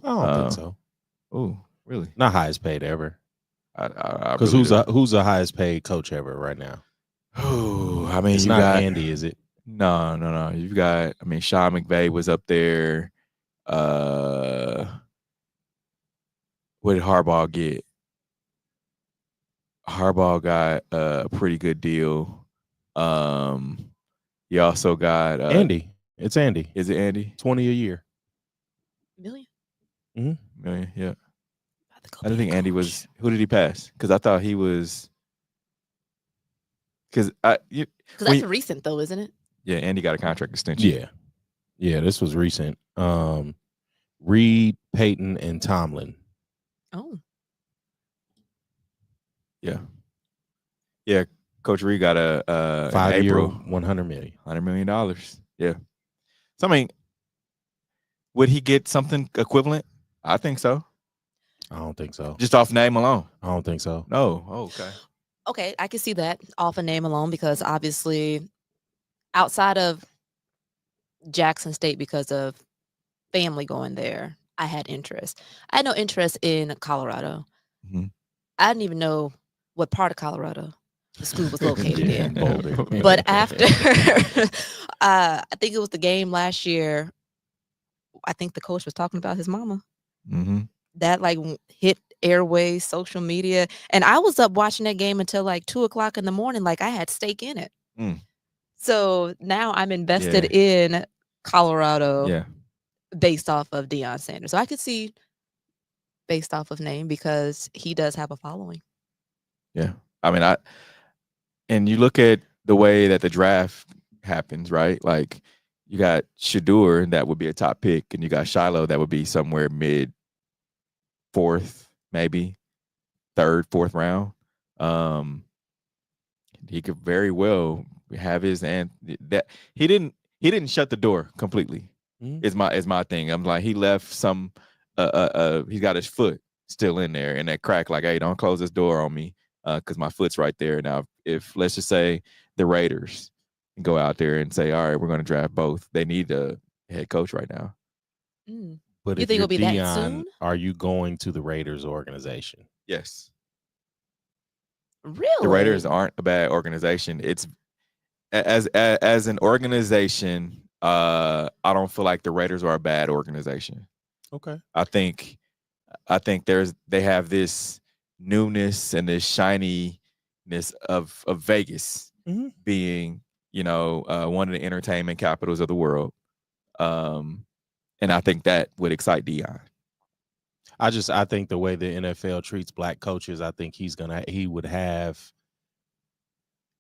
I don't think so. Oh, really? Not highest paid ever. Because who's the highest paid coach ever right now? Oh, I mean, it's you not got Andy, is it? No. You've got. I mean, Sean McVay was up there. What did Harbaugh get? Harbaugh got a pretty good deal. You also got Andy. It's Andy. Is it Andy? 20 a year. Million? Mm-hmm. Million, yeah. I don't think Andy was. Who did he pass? Because I thought he was. Because that's recent though, isn't it? Yeah, Andy got a contract extension. Yeah. This was recent. Reed, Peyton, and Tomlin. Oh. Yeah. Coach Reed got a 5-year, April, $100 million. $100 million. Yeah. So I mean, would he get something equivalent? I think so. I don't think so. Just off name alone? I don't think so. No. Oh, okay. Okay, I can see that off a name alone because obviously outside of Jackson State because of family going there, I had interest. I had no interest in Colorado. Mm-hmm. I didn't even know what part of Colorado the school was located in. Boulder. But after, I think it was the game last year, I think the coach was talking about his mama. Mm-hmm. That like hit airways, social media. And I was up watching that game until like 2:00 in the morning. Like I had stake in it. Mm. So now I'm invested in Colorado based off of Deion Sanders. So I could see based off of name because he does have a following. Yeah. I mean, and you look at the way that the draft happens, right? Like you got Shedeur, that would be a top pick, and you got Shiloh, that would be somewhere mid 4th, maybe 3rd, 4th round. He could very well have his and that he didn't shut the door completely. Is my thing. I'm like, he left some he's got his foot still in there in that crack, like, hey, don't close this door on me because my foot's right there. Now if let's just say the Raiders go out there and say, all right, we're going to draft both, they need a head coach right now. But You if think you're it'll be that Deion, soon? are you going to the Raiders organization? Yes. Really? The Raiders aren't a bad organization. It's as an organization, I don't feel like the Raiders are a bad organization. Okay. I think they have this newness and this shininess of Vegas being, one of the entertainment capitals of the world. And I think that would excite Deion. I think the way the NFL treats black coaches, I think he would have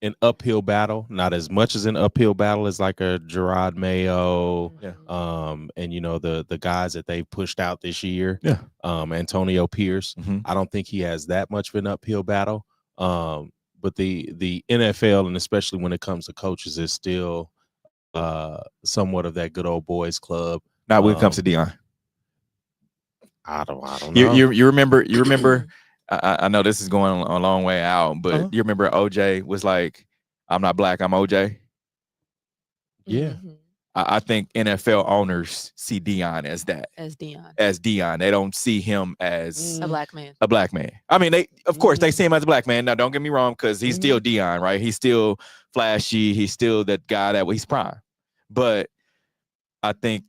an uphill battle, not as much as an uphill battle as like a Gerard Mayo, and the guys that they pushed out this year, Antonio Pierce. I don't think he has that much of an uphill battle. But the NFL, and especially when it comes to coaches, is still somewhat of that good old boys club. Not when it comes to Deion. I don't know. You remember I know this is going a long way out, but you remember OJ was like, I'm not black, I'm OJ? Yeah. I think NFL owners see Deion as that. As Deion. As Deion. They don't see him as a black man. A black man. I mean, of course they see him as a black man. Now don't get me wrong, because he's still Deion, right? He's still flashy, he's still that guy that he's prime. But I think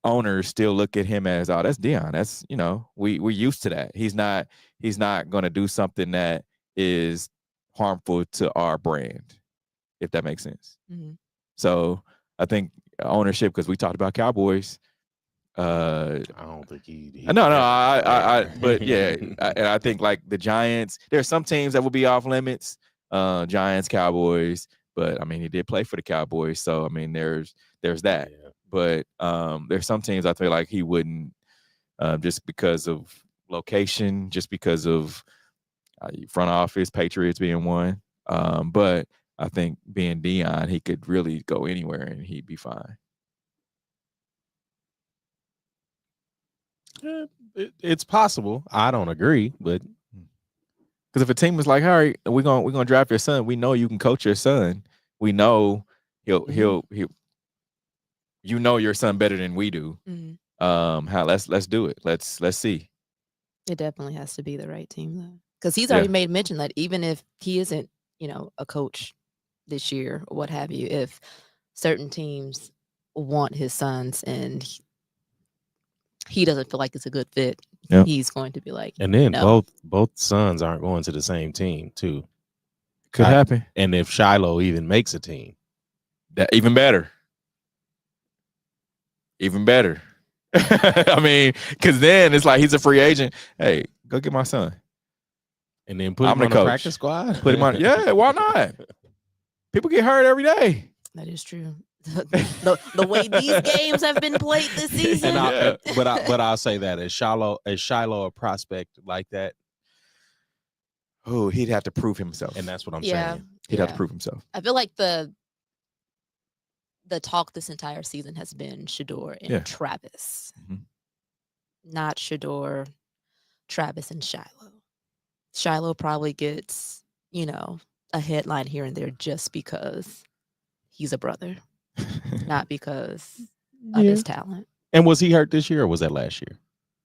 owners still look at him as, oh, that's Deion. That's, we're used to that. He's not going to do something that is harmful to our brand, if that makes sense. So I think ownership, because we talked about Cowboys. I don't think he but yeah, and I think like the Giants, there's some teams that will be off limits, Giants, Cowboys, but I mean, he did play for the Cowboys. So, I mean, there's that. Yeah. But there's some teams I feel like he wouldn't, just because of location, just because of front office, Patriots being one. But I think being Deion, he could really go anywhere and he'd be fine. It's possible. I don't agree, but because if a team was like, all right, we're gonna draft your son, we know you can coach your son. We know he'll your son better than we do. Let's do it. Let's see. It definitely has to be the right team, though. Because he's already made mention that even if he isn't, a coach this year or what have you, if certain teams want his sons and he doesn't feel like it's a good fit, he's going to be like, and then no. both sons aren't going to the same team too. Could happen. And if Shiloh even makes a team, that even better. Even better. I mean, because then it's like he's a free agent. Hey, go get my son. And then put him on the practice squad. Put him on. Yeah, why not? People get hurt every day. That is true. The way these games have been played this season. But I'll say that as Shiloh a prospect like that, oh, he'd have to prove himself. And that's what I'm saying. He'd have to prove himself. I feel like the talk this entire season has been Shedeur and Travis. Not Shedeur, Travis, and Shiloh. Shiloh probably gets, a headline here and there just because he's a brother, not because of his talent. And was he hurt this year or was that last year?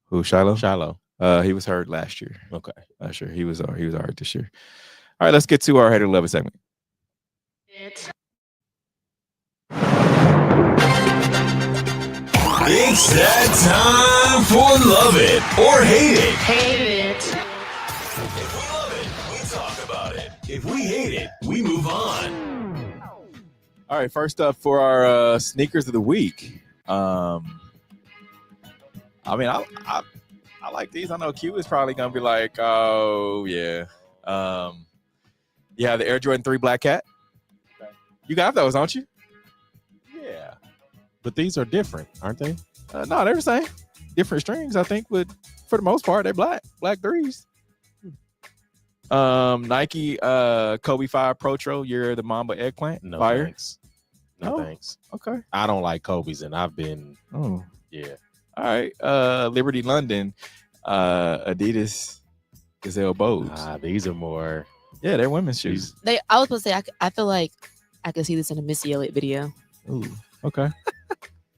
Who, Shiloh? Shiloh. He was hurt last year. Okay. Last year. He was all right this year. All right, let's get to our Hater Love It segment. It's that time for Love It or Hate It. Hate it. If we love it, we talk about it. If we hate it, we move on. All right, first up for our sneakers of the week. I mean, I like these. I know Q is probably gonna be like, oh yeah. You have the Air Jordan 3 Black Cat. You got those, don't you? Yeah. But these are different, aren't they? No, they're the same. Different strings, I think, but for the most part, they're black 3s. Nike Kobe 5 Protro, you're the Mamba Eggplant. No Fire. thanks. No thanks. Okay. I don't like Kobe's, and I've been. Oh. Yeah. All right. Liberty London, Adidas Gazelle Bows. These are more. Yeah, they're women's shoes. I was supposed to say, I feel like I could see this in a Missy Elliott video. Ooh, okay.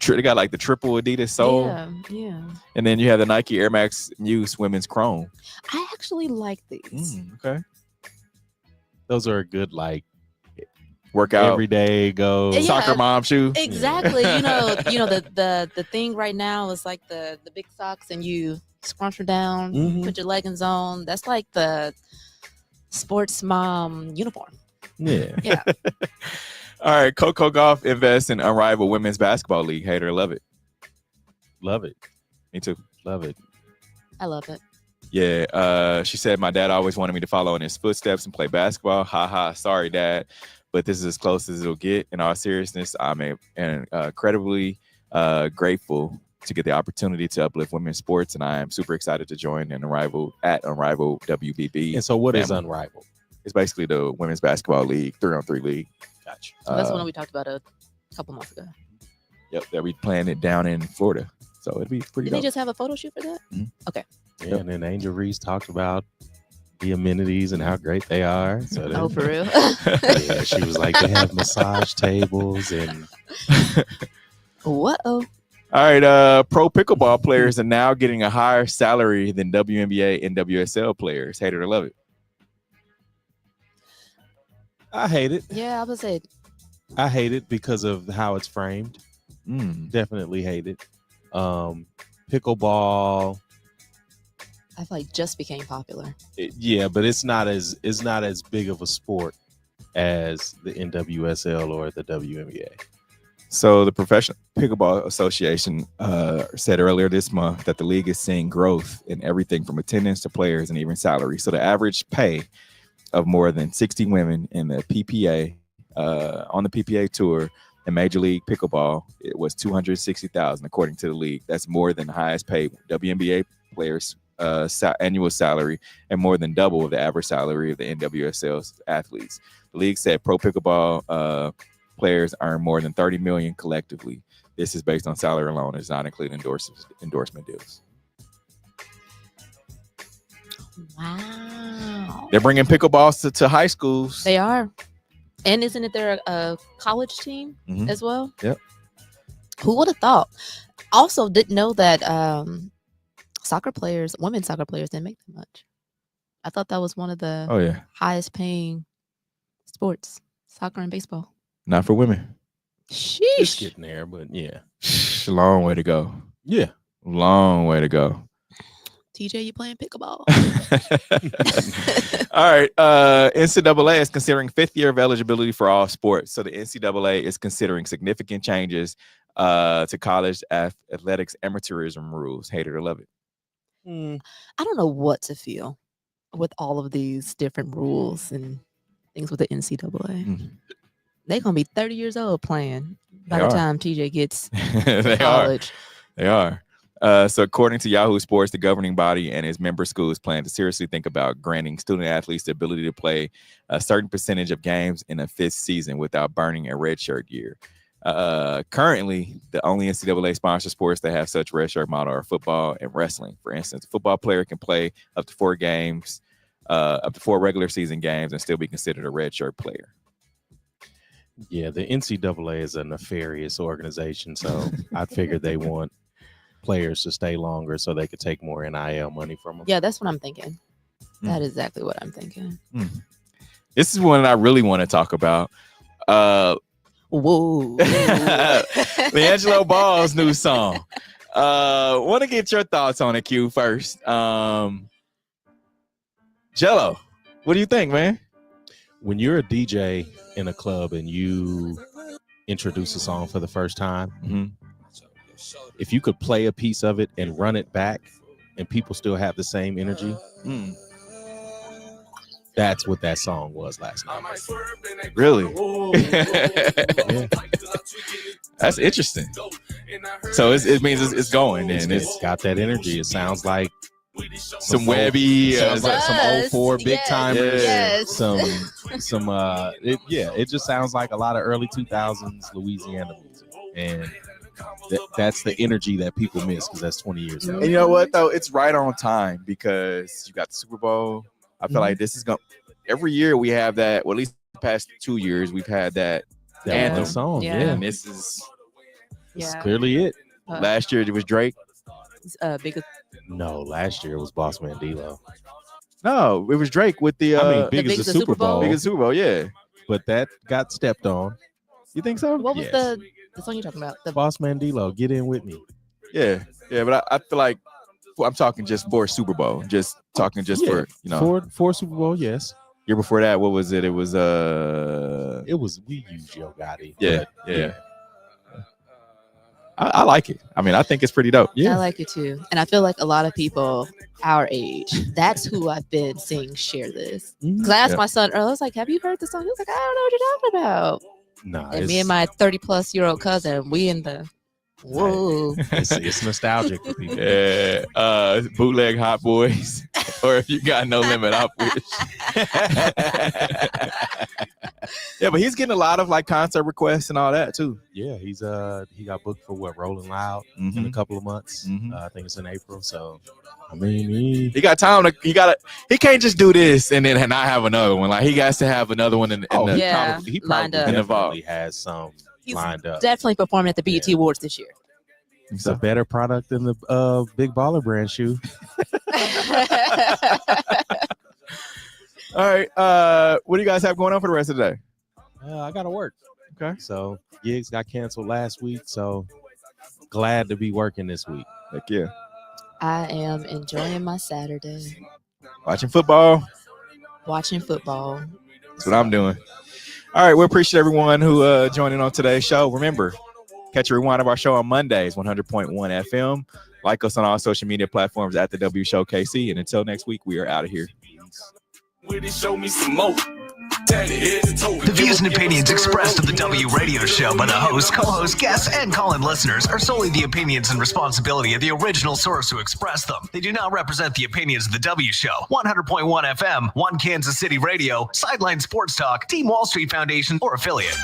They got like the triple Adidas sole. Yeah. And then you have the Nike Air Max Muse women's chrome. I actually like these. Okay. Those are a good workout every day go soccer mom shoe. Exactly. The thing right now is like the big socks and you scrunch them down, put your leggings on. That's like the sports mom uniform. Yeah. Yeah. All right. Coco Golf invests in Unrivaled Women's Basketball League. Hater, love it. Love it. Me too. Love it. I love it. Yeah. She said, my dad always wanted me to follow in his footsteps and play basketball. Ha ha. Sorry, Dad. But this is as close as it'll get. In all seriousness, I'm incredibly grateful to get the opportunity to uplift women's sports, and I am super excited to join Unrivaled WBB. And so what is Unrivaled? It's basically the women's basketball league, 3-on-3 league. Gotcha. So that's one we talked about a couple months ago. Yep, that we playing it down in Florida. So it'd be pretty Did they dope. just have a photo shoot for that? Okay. Yeah, and then Angel Reese talked about the amenities and how great they are. So For real? Yeah, she was like, they have massage tables and. Whoa. All right, pro pickleball players are now getting a higher salary than WNBA and WSL players. Hate it or love it? I hate it. Yeah, I would say. I hate it because of how it's framed. Definitely hate it. Pickleball. I feel like just became popular. Yeah, but it's not as big of a sport as the NWSL or the WNBA. So the Professional Pickleball Association said earlier this month that the league is seeing growth in everything from attendance to players and even salary. So the average pay of more than 60 women in the PPA on the PPA tour in Major League Pickleball, it was $260,000 according to the league. That's more than the highest paid WNBA players' annual salary and more than double the average salary of the NWSL's athletes. The league said pro pickleball players earn more than $30 million collectively. This is based on salary alone. It's not including endorsement deals. Wow. They're bringing pickleballs to high schools. They are. And isn't it their college team as well? Yep. Who would have thought? Also, didn't know that women soccer players didn't make that much. I thought that was one of the highest paying sports, soccer and baseball. Not for women. Sheesh. It's getting there, but yeah. Long way to go. Yeah. Long way to go. TJ, you playing pickleball? All right. NCAA is considering 5th year of eligibility for all sports. So the NCAA is considering significant changes to college athletics amateurism rules. Hate it or love it. I don't know what to feel with all of these different rules and things with the NCAA. They're going to be 30 years old playing by the time TJ gets to college. They are. So according to Yahoo Sports, the governing body and its member schools plan to seriously think about granting student athletes the ability to play a certain percentage of games in a 5th season without burning a redshirt year. Currently, the only NCAA sponsored sports that have such redshirt model are football and wrestling. For instance, a football player can play up to 4 games, up to 4 regular season games, and still be considered a redshirt player. Yeah, the NCAA is a nefarious organization, so I figured they want players to stay longer so they could take more NIL money from them. Yeah, that's what I'm thinking. That is exactly what I'm thinking. This is one I really want to talk about. Whoa. LiAngelo Ball's new song. Want to get your thoughts on it, Q, first. Jello, what do you think, man? When you're a DJ in a club and you introduce a song for the first time, if you could play a piece of it and run it back and people still have the same energy, that's what that song was last night. Really? Yeah. That's interesting. So it means it's going, and it's got that energy. It sounds like some Webby, some 04 big timers, Yes. it just sounds like a lot of early 2000s Louisiana music, and that's the energy that people miss because that's 20 years ago. And you know what though, it's right on time because you got the Super Bowl. I feel like this is going every year we have that. Well, at least the past 2 years we've had that anthem song. Yeah. And this is clearly it. Last year it was Drake. No, last year it was Boss Man D-Lo. No, it was Drake with the Big as the Super Bowl. Big as the Super Bowl, yeah. But that got stepped on. You think so? What was the song you're talking about? The Boss Man D-Lo, Get In With Me. Yeah, but I feel like I'm talking just for Super Bowl. Just talking just for, you know. For Super Bowl, yes. Year before that, what was it? It was We Use Yo Gotti. Yeah. I like it. I mean, I think it's pretty dope. I like it too. And I feel like a lot of people our age, that's who I've been seeing share this. Because I asked my son earlier, I was like, have you heard the song? He was like, I don't know what you're talking about. And me and my 30-plus-year-old cousin, we in the whoa. It's nostalgic for people. Yeah. Bootleg Hot Boys. Or if you got No Limit, I wish. Yeah, but he's getting a lot of like concert requests and all that too. Yeah, he got booked for Rolling Loud in a couple of months. I think it's in April. So I mean, he got time to. He can't just do this and then not have another one. Like he got to have another one he probably definitely has some lined up. Definitely performing at the BET Awards this year. It's a better product than the Big Baller Brand shoe. All right. What do you guys have going on for the rest of the day? I got to work. Okay. So gigs got canceled last week. So glad to be working this week. Heck yeah. I am enjoying my Saturday. Watching football. That's what I'm doing. All right. We appreciate everyone who joined in on today's show. Remember, catch a rewind of our show on Mondays, 100.1 FM. Like us on all social media platforms at The W Show KC. And until next week, we are out of here. The views and opinions expressed on the W Radio Show by the host, co-host, guests, and call-in listeners are solely the opinions and responsibility of the original source who expressed them. They do not represent the opinions of the W Show, 100.1 FM, One Kansas City Radio, Sideline Sports Talk, Team Wall Street Foundation, or affiliate.